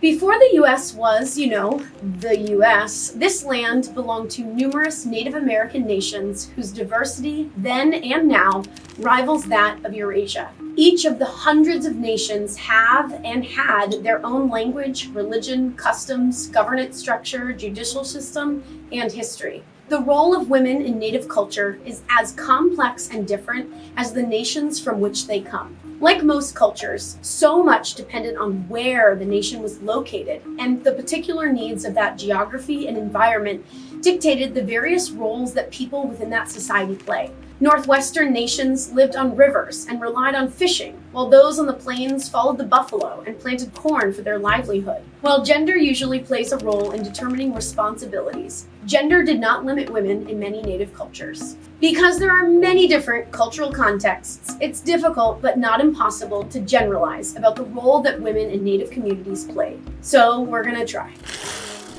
Before the U.S. was, the U.S., this land belonged to numerous Native American nations whose diversity, then and now, rivals that of Eurasia. Each of the hundreds of nations have and had their own language, religion, customs, governance structure, judicial system, and history. The role of women in Native culture is as complex and different as the nations from which they come. Like most cultures, so much depended on where the nation was located, and the particular needs of that geography and environment dictated the various roles that people within that society play. Northwestern nations lived on rivers and relied on fishing, while those on the plains followed the buffalo and planted corn for their livelihood. While gender usually plays a role in determining responsibilities, gender did not limit women in many Native cultures. Because there are many different cultural contexts, it's difficult but not impossible to generalize about the role that women in Native communities played. So we're gonna try.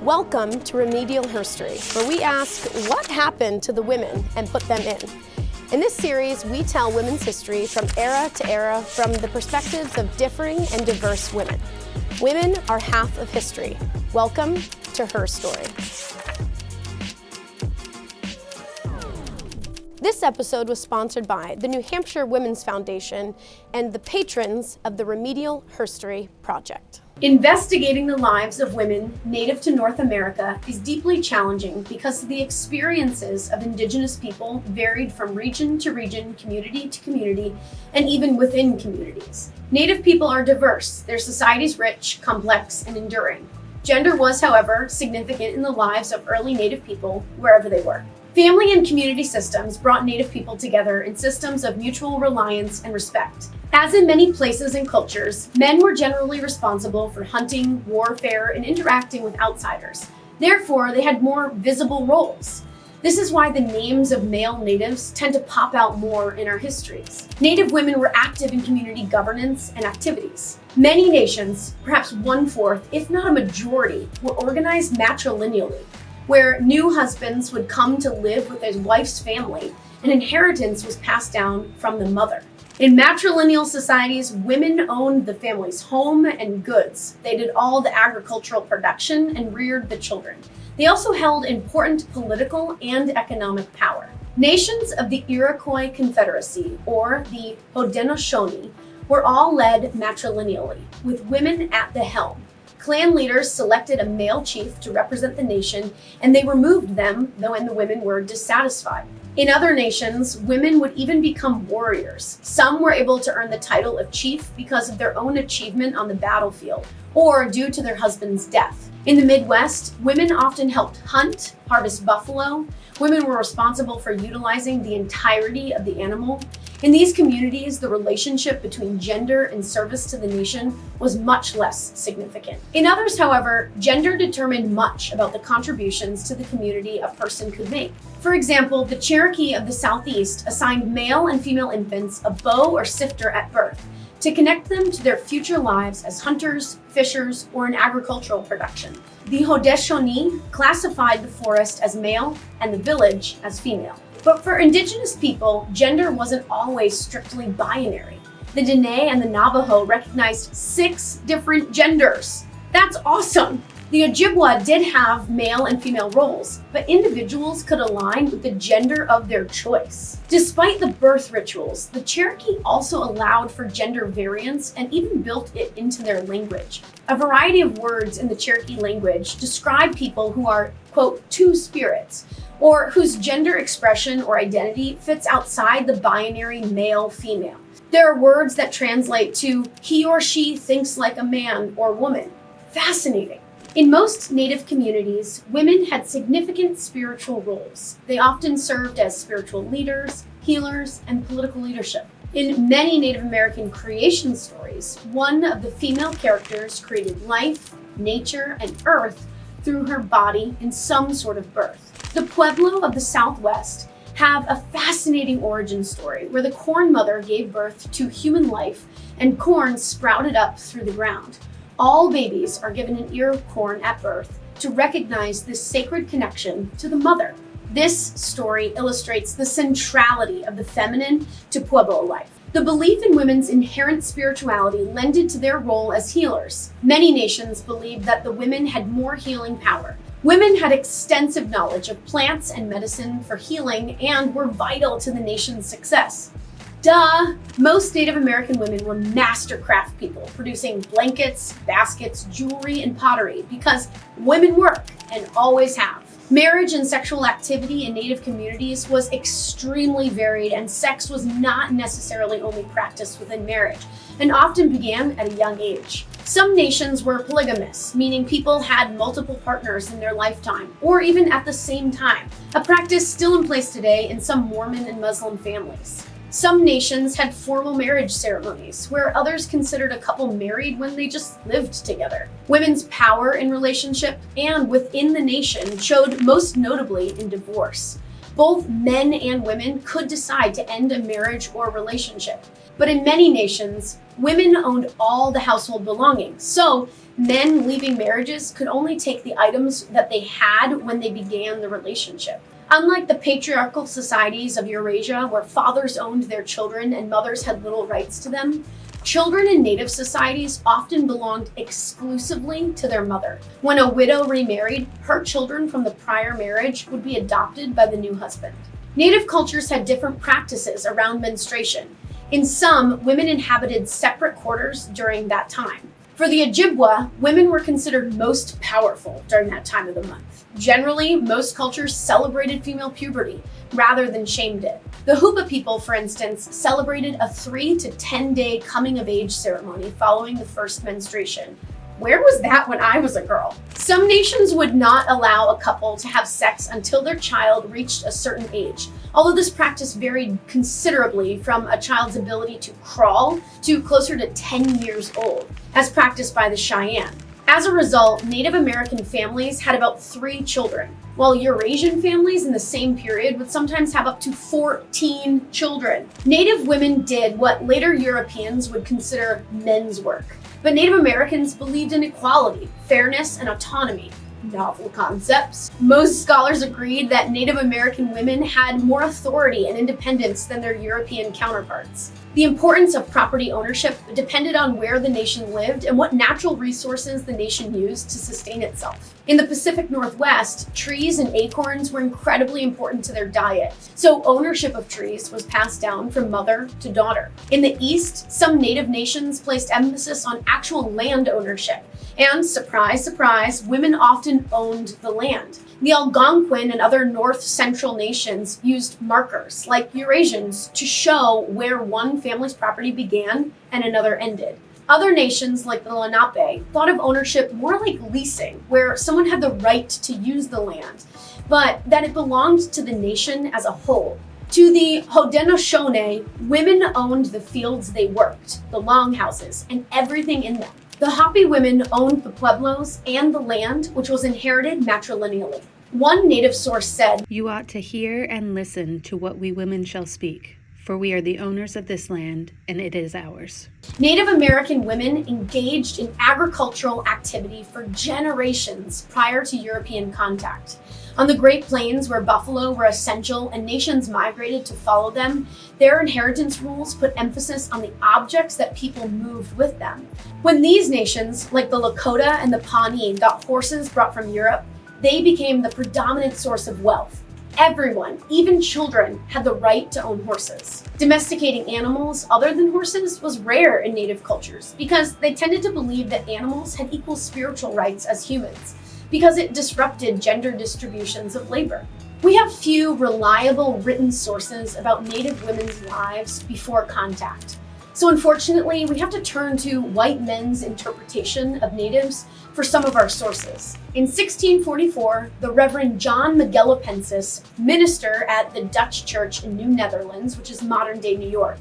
Welcome to Remedial Herstory, where we ask what happened to the women and put them in. In this series, we tell women's history from era to era from the perspectives of differing and diverse women. Women are half of history. Welcome to Herstory. This episode was sponsored by the New Hampshire Women's Foundation and the patrons of the Remedial Herstory Project. Investigating the lives of women native to North America is deeply challenging because the experiences of indigenous people varied from region to region, community to community, and even within communities. Native people are diverse, their societies rich, complex, and enduring. Gender was, however, significant in the lives of early Native people wherever they were. Family and community systems brought Native people together in systems of mutual reliance and respect. As in many places and cultures, men were generally responsible for hunting, warfare, and interacting with outsiders. Therefore, they had more visible roles. This is why the names of male natives tend to pop out more in our histories. Native women were active in community governance and activities. Many nations, perhaps 1/4, if not a majority, were organized matrilineally, where new husbands would come to live with his wife's family, and inheritance was passed down from the mother. In matrilineal societies, women owned the family's home and goods. They did all the agricultural production and reared the children. They also held important political and economic power. Nations of the Iroquois Confederacy, or the Haudenosaunee, were all led matrilineally, with women at the helm. Clan leaders selected a male chief to represent the nation, and they removed them when the women were dissatisfied. In other nations, women would even become warriors. Some were able to earn the title of chief because of their own achievement on the battlefield, or due to their husband's death. In the Midwest, women often helped hunt, harvest buffalo. Women were responsible for utilizing the entirety of the animal. In these communities, the relationship between gender and service to the nation was much less significant. In others, however, gender determined much about the contributions to the community a person could make. For example, the Cherokee of the Southeast assigned male and female infants a bow or sifter at birth to connect them to their future lives as hunters, fishers, or in agricultural production. The Haudenosaunee classified the forest as male and the village as female. But for indigenous people, gender wasn't always strictly binary. The Dene and the Navajo recognized 6 different genders. That's awesome! The Ojibwa did have male and female roles, but individuals could align with the gender of their choice. Despite the birth rituals, the Cherokee also allowed for gender variance and even built it into their language. A variety of words in the Cherokee language describe people who are, quote, two spirits, or whose gender expression or identity fits outside the binary male-female. There are words that translate to he or she thinks like a man or woman. Fascinating. In most Native communities, women had significant spiritual roles. They often served as spiritual leaders, healers, and political leadership. In many Native American creation stories, one of the female characters created life, nature, and earth through her body in some sort of birth. The Pueblo of the Southwest have a fascinating origin story where the corn mother gave birth to human life and corn sprouted up through the ground. All babies are given an ear of corn at birth to recognize this sacred connection to the mother. This story illustrates the centrality of the feminine to Pueblo life. The belief in women's inherent spirituality lended to their role as healers. Many nations believed that the women had more healing power. Women had extensive knowledge of plants and medicine for healing and were vital to the nation's success. Duh! Most Native American women were master craft people, producing blankets, baskets, jewelry, and pottery because women work and always have. Marriage and sexual activity in Native communities was extremely varied, and sex was not necessarily only practiced within marriage, and often began at a young age. Some nations were polygamous, meaning people had multiple partners in their lifetime, or even at the same time, a practice still in place today in some Mormon and Muslim families. Some nations had formal marriage ceremonies, where others considered a couple married when they just lived together. Women's power in relationship and within the nation showed most notably in divorce. Both men and women could decide to end a marriage or relationship. But in many nations, women owned all the household belongings, so men leaving marriages could only take the items that they had when they began the relationship. Unlike the patriarchal societies of Eurasia, where fathers owned their children and mothers had little rights to them, children in Native societies often belonged exclusively to their mother. When a widow remarried, her children from the prior marriage would be adopted by the new husband. Native cultures had different practices around menstruation. In some, women inhabited separate quarters during that time. For the Ojibwa, women were considered most powerful during that time of the month. Generally, most cultures celebrated female puberty rather than shamed it. The Hupa people, for instance, celebrated a 3 to 10 day coming of age ceremony following the first menstruation. Where was that when I was a girl? Some nations would not allow a couple to have sex until their child reached a certain age, although this practice varied considerably from a child's ability to crawl to closer to 10 years old, as practiced by the Cheyenne. As a result, Native American families had about 3 children, while Eurasian families in the same period would sometimes have up to 14 children. Native women did what later Europeans would consider men's work, but Native Americans believed in equality, fairness, and autonomy. Novel concepts. Most scholars agreed that Native American women had more authority and independence than their European counterparts. The importance of property ownership depended on where the nation lived and what natural resources the nation used to sustain itself. In the Pacific Northwest, trees and acorns were incredibly important to their diet, so ownership of trees was passed down from mother to daughter. In the East, some Native nations placed emphasis on actual land ownership, and surprise, surprise, women often owned the land. The Algonquin and other North Central nations used markers, like Eurasians, to show where one family's property began and another ended. Other nations, like the Lenape, thought of ownership more like leasing, where someone had the right to use the land, but that it belonged to the nation as a whole. To the Haudenosaunee, women owned the fields they worked, the longhouses, and everything in them. The Hopi women owned the pueblos and the land, which was inherited matrilineally. One native source said, "You ought to hear and listen to what we women shall speak, for we are the owners of this land, and it is ours." Native American women engaged in agricultural activity for generations prior to European contact. On the Great Plains, where buffalo were essential and nations migrated to follow them, their inheritance rules put emphasis on the objects that people moved with them. When these nations, like the Lakota and the Pawnee, got horses brought from Europe, they became the predominant source of wealth. Everyone, even children, had the right to own horses. Domesticating animals other than horses was rare in Native cultures because they tended to believe that animals had equal spiritual rights as humans, because it disrupted gender distributions of labor. We have few reliable written sources about Native women's lives before contact. So unfortunately, we have to turn to white men's interpretation of Natives for some of our sources. In 1644, the Reverend John McGillipensis, minister at the Dutch Church in New Netherlands, which is modern-day New York,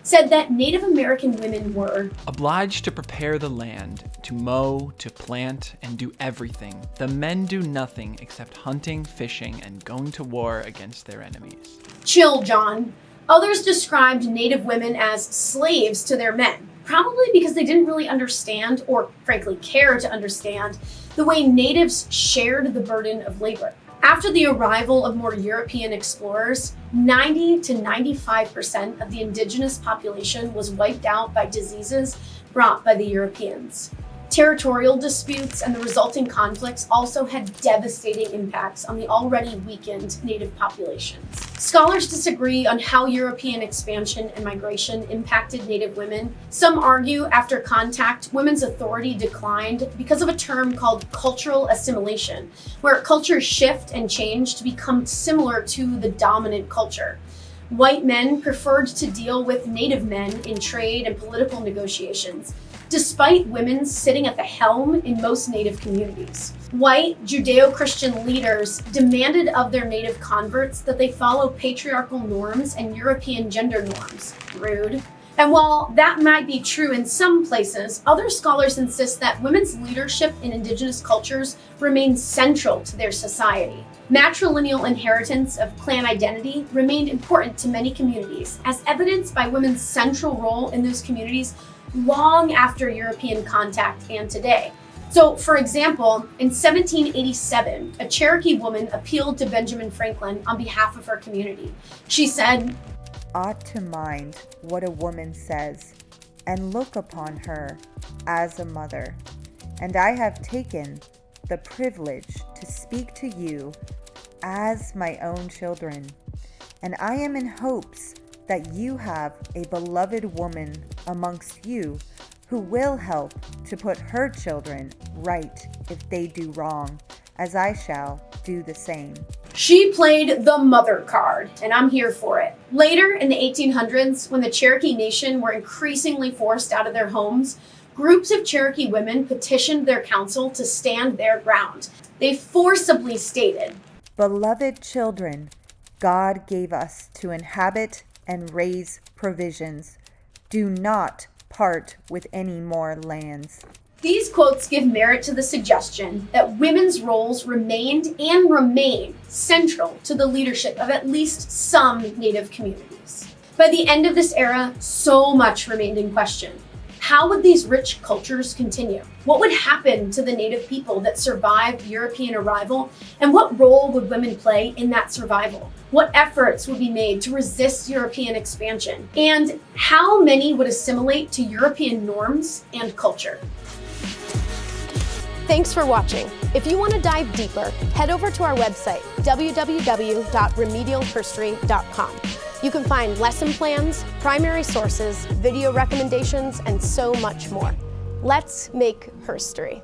said that Native American women were obliged to prepare the land, to mow, to plant, and do everything. The men do nothing except hunting, fishing, and going to war against their enemies. Chill, John. Others described Native women as slaves to their men, probably because they didn't really understand, or frankly care to understand, the way Natives shared the burden of labor. After the arrival of more European explorers, 90 to 95% of the indigenous population was wiped out by diseases brought by the Europeans. Territorial disputes and the resulting conflicts also had devastating impacts on the already weakened native populations. Scholars disagree on how European expansion and migration impacted native women. Some argue after contact, women's authority declined because of a term called cultural assimilation, where cultures shift and change to become similar to the dominant culture. White men preferred to deal with native men in trade and political negotiations, despite women sitting at the helm in most native communities. White Judeo-Christian leaders demanded of their native converts that they follow patriarchal norms and European gender norms. Rude. And while that might be true in some places, other scholars insist that women's leadership in indigenous cultures remains central to their society. Matrilineal inheritance of clan identity remained important to many communities, as evidenced by women's central role in those communities long after European contact and today. So, for example, in 1787, a Cherokee woman appealed to Benjamin Franklin on behalf of her community. She said, "Ought to mind what a woman says, and look upon her as a mother. And I have taken the privilege to speak to you as my own children. And I am in hopes that you have a beloved woman amongst you who will help to put her children right if they do wrong, as I shall do the same." She played the mother card, and I'm here for it. Later in the 1800s, when the Cherokee Nation were increasingly forced out of their homes, groups of Cherokee women petitioned their council to stand their ground. They forcibly stated, "Beloved children, God gave us to inhabit and raise provisions. Do not part with any more lands." These quotes give merit to the suggestion that women's roles remained and remain central to the leadership of at least some Native communities. By the end of this era, so much remained in question. How would these rich cultures continue? What would happen to the Native people that survived European arrival? And what role would women play in that survival? What efforts would be made to resist European expansion? And how many would assimilate to European norms and culture? Thanks for watching. If you want to dive deeper, head over to our website, www.remedialherstory.com. You can find lesson plans, primary sources, video recommendations, and so much more. Let's make herstory.